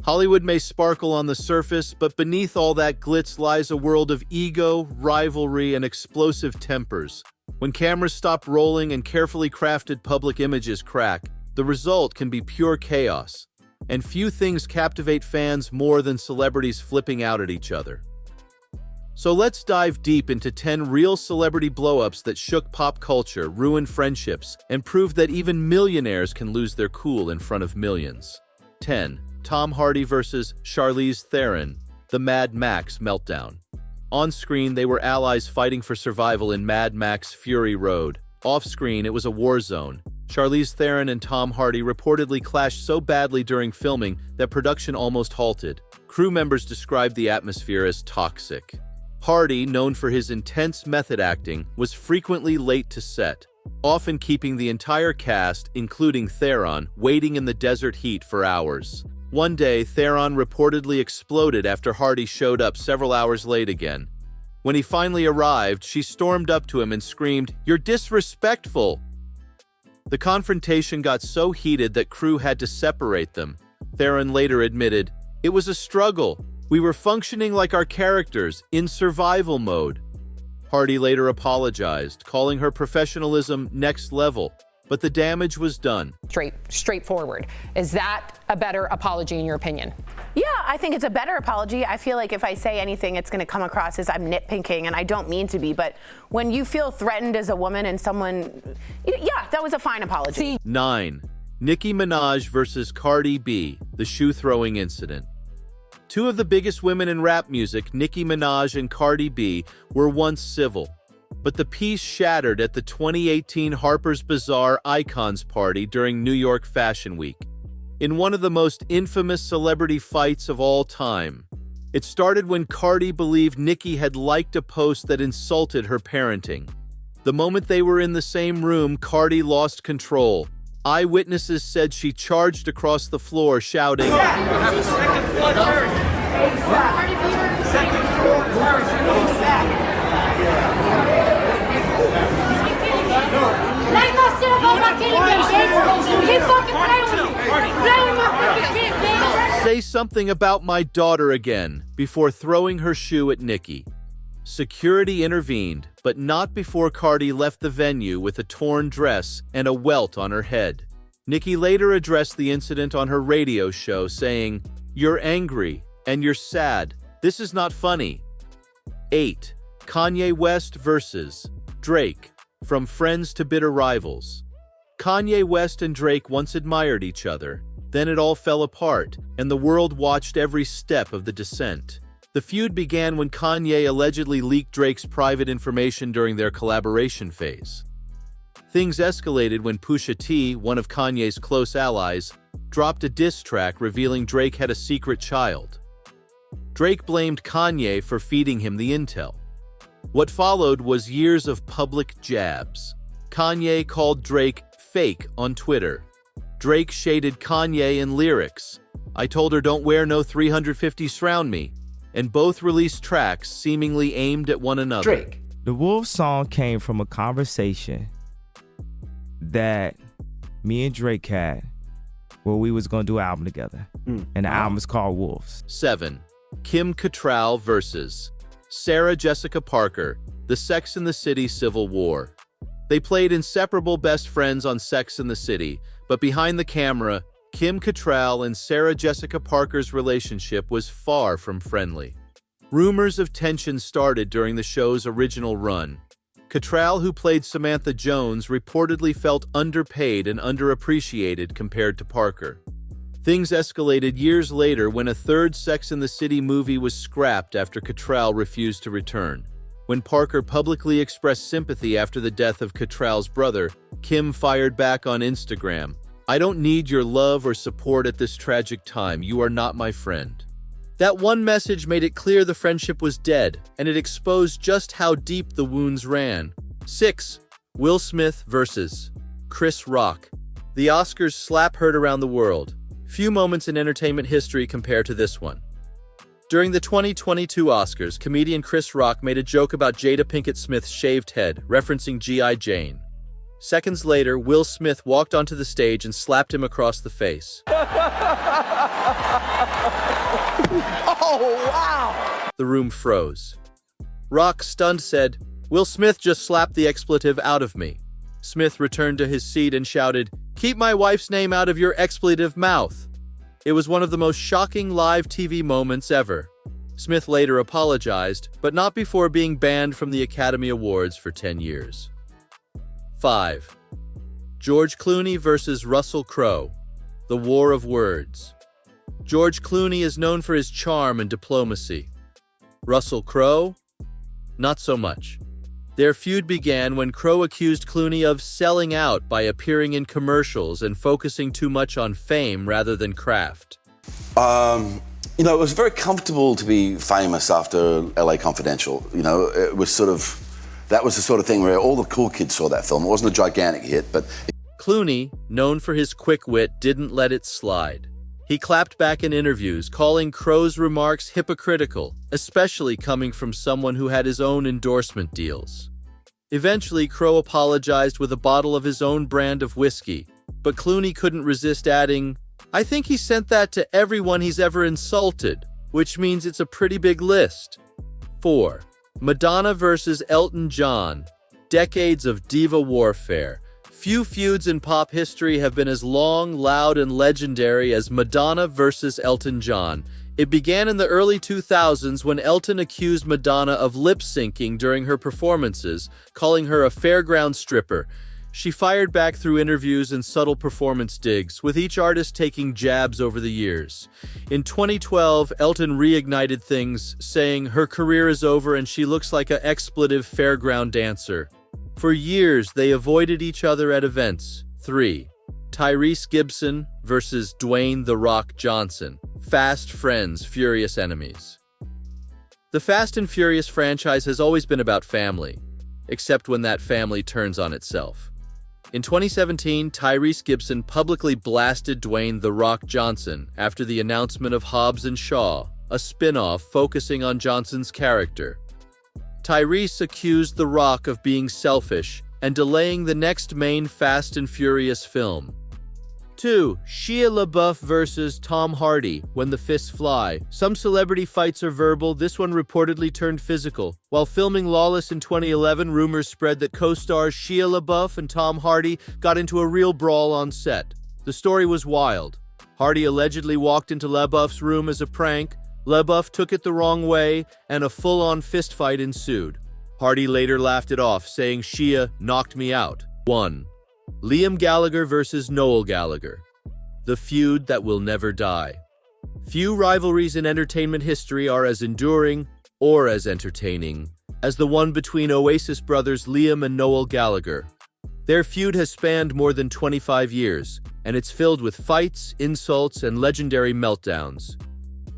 Hollywood may sparkle on the surface, but beneath all that glitz lies a world of ego, rivalry, and explosive tempers. When cameras stop rolling and carefully crafted public images crack, the result can be pure chaos. And few things captivate fans more than celebrities flipping out at each other. So let's dive deep into 10 real celebrity blow-ups that shook pop culture, ruined friendships, and proved that even millionaires can lose their cool in front of millions. 10. Tom Hardy vs. Charlize Theron, the Mad Max meltdown. On screen, they were allies fighting for survival in Mad Max Fury Road. Off screen, it was a war zone. Charlize Theron and Tom Hardy reportedly clashed so badly during filming that production almost halted. Crew members described the atmosphere as toxic. Hardy, known for his intense method acting, was frequently late to set, often keeping the entire cast, including Theron, waiting in the desert heat for hours. One day, Theron reportedly exploded after Hardy showed up several hours late again. When he finally arrived, she stormed up to him and screamed, "You're disrespectful!" The confrontation got so heated that crew had to separate them. Theron later admitted, "It was a struggle. We were functioning like our characters, in survival mode." Hardy later apologized, calling her professionalism next level, but the damage was done. Straightforward. Is that a better apology in your opinion? Yeah, I think it's a better apology. I feel like if I say anything, it's going to come across as I'm nitpicking, and I don't mean to be. But when you feel threatened as a woman and someone, yeah, that was a fine apology. 9. Nicki Minaj versus Cardi B, the shoe-throwing incident. Two of the biggest women in rap music, Nicki Minaj and Cardi B, were once civil. But the peace shattered at the 2018 Harper's Bazaar Icons Party during New York Fashion Week, in one of the most infamous celebrity fights of all time. It started when Cardi believed Nicki had liked a post that insulted her parenting. The moment they were in the same room, Cardi lost control. Eyewitnesses said she charged across the floor, shouting, "Say something about my daughter again," before throwing her shoe at Nicki. Security intervened, but not before Cardi left the venue with a torn dress and a welt on her head. Nicki later addressed the incident on her radio show, saying, "You're angry, and you're sad. This is not funny." 8. Kanye West vs. Drake, from friends to bitter rivals. Kanye West and Drake once admired each other. Then it all fell apart, and the world watched every step of the descent. The feud began when Kanye allegedly leaked Drake's private information during their collaboration phase. Things escalated when Pusha T, one of Kanye's close allies, dropped a diss track revealing Drake had a secret child. Drake blamed Kanye for feeding him the intel. What followed was years of public jabs. Kanye called Drake fake on Twitter. Drake shaded Kanye in lyrics. "I told her don't wear no 350 surround me," and both released tracks seemingly aimed at one another. Drake. The Wolf song came from a conversation that me and Drake had where we was gonna do an album together. And the album is called Wolves. 7. Kim Cattrall vs. Sarah Jessica Parker, the Sex and the City Civil War. They played inseparable best friends on Sex and the City, but behind the camera, Kim Cattrall and Sarah Jessica Parker's relationship was far from friendly. Rumors of tension started during the show's original run. Cattrall, who played Samantha Jones, reportedly felt underpaid and underappreciated compared to Parker. Things escalated years later when a third Sex and the City movie was scrapped after Cattrall refused to return. When Parker publicly expressed sympathy after the death of Cattrall's brother, Kim fired back on Instagram, "I don't need your love or support at this tragic time. You are not my friend." That one message made it clear the friendship was dead, and it exposed just how deep the wounds ran. 6. Will Smith vs. Chris Rock. The Oscars slap heard around the world. Few moments in entertainment history compare to this one. During the 2022 Oscars, comedian Chris Rock made a joke about Jada Pinkett Smith's shaved head, referencing G.I. Jane. Seconds later, Will Smith walked onto the stage and slapped him across the face. Oh, wow! The room froze. Rock, stunned, said, "Will Smith just slapped the expletive out of me." Smith returned to his seat and shouted, "Keep my wife's name out of your expletive mouth." It was one of the most shocking live TV moments ever. Smith later apologized, but not before being banned from the Academy Awards for 10 years. 5. George Clooney versus Russell Crowe. The War of Words. George Clooney is known for his charm and diplomacy. Russell Crowe? Not so much. Their feud began when Crowe accused Clooney of selling out by appearing in commercials and focusing too much on fame rather than craft. You know, it was very comfortable to be famous after LA Confidential. You know, it was sort of, that was the sort of thing where all the cool kids saw that film. It wasn't a gigantic hit, but... Clooney, known for his quick wit, didn't let it slide. He clapped back in interviews, calling Crowe's remarks hypocritical, especially coming from someone who had his own endorsement deals. Eventually, Crowe apologized with a bottle of his own brand of whiskey, but Clooney couldn't resist adding, "I think he sent that to everyone he's ever insulted," which means it's a pretty big list. 4. Madonna versus Elton John. Decades of diva warfare. Few feuds in pop history have been as long, loud, and legendary as Madonna versus Elton John. It began in the early 2000s when Elton accused Madonna of lip-syncing during her performances, calling her a fairground stripper. She fired back through interviews and subtle performance digs, with each artist taking jabs over the years. In 2012, Elton reignited things, saying her career is over and she looks like an expletive fairground dancer. For years, they avoided each other at events. 3. Tyrese Gibson versus Dwayne "The Rock" Johnson. Fast friends, furious enemies. The Fast and Furious franchise has always been about family, except when that family turns on itself. In 2017, Tyrese Gibson publicly blasted Dwayne "The Rock" Johnson after the announcement of Hobbs and Shaw, a spin-off focusing on Johnson's character. Tyrese accused The Rock of being selfish and delaying the next main Fast and Furious film. 2. Shia LaBeouf versus Tom Hardy, When the Fists Fly. Some celebrity fights are verbal, this one reportedly turned physical. While filming Lawless in 2011, rumors spread that co-stars Shia LaBeouf and Tom Hardy got into a real brawl on set. The story was wild. Hardy allegedly walked into LaBeouf's room as a prank, LaBeouf took it the wrong way, and a full-on fistfight ensued. Hardy later laughed it off, saying Shia knocked me out. 1. Liam Gallagher versus Noel Gallagher. The feud that will never die. Few rivalries in entertainment history are as enduring or as entertaining as the one between Oasis brothers Liam and Noel Gallagher. Their feud has spanned more than 25 years, and it's filled with fights, insults, and legendary meltdowns.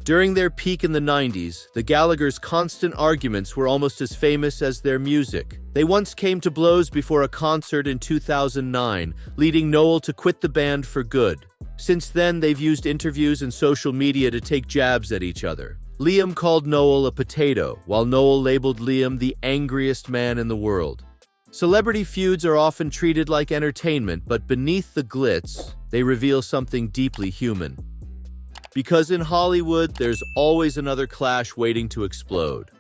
During their peak in the 90s, the Gallaghers' constant arguments were almost as famous as their music. They once came to blows before a concert in 2009, leading Noel to quit the band for good. Since then, they've used interviews and social media to take jabs at each other. Liam called Noel a potato, while Noel labeled Liam the angriest man in the world. Celebrity feuds are often treated like entertainment, but beneath the glitz, they reveal something deeply human. Because in Hollywood, there's always another clash waiting to explode.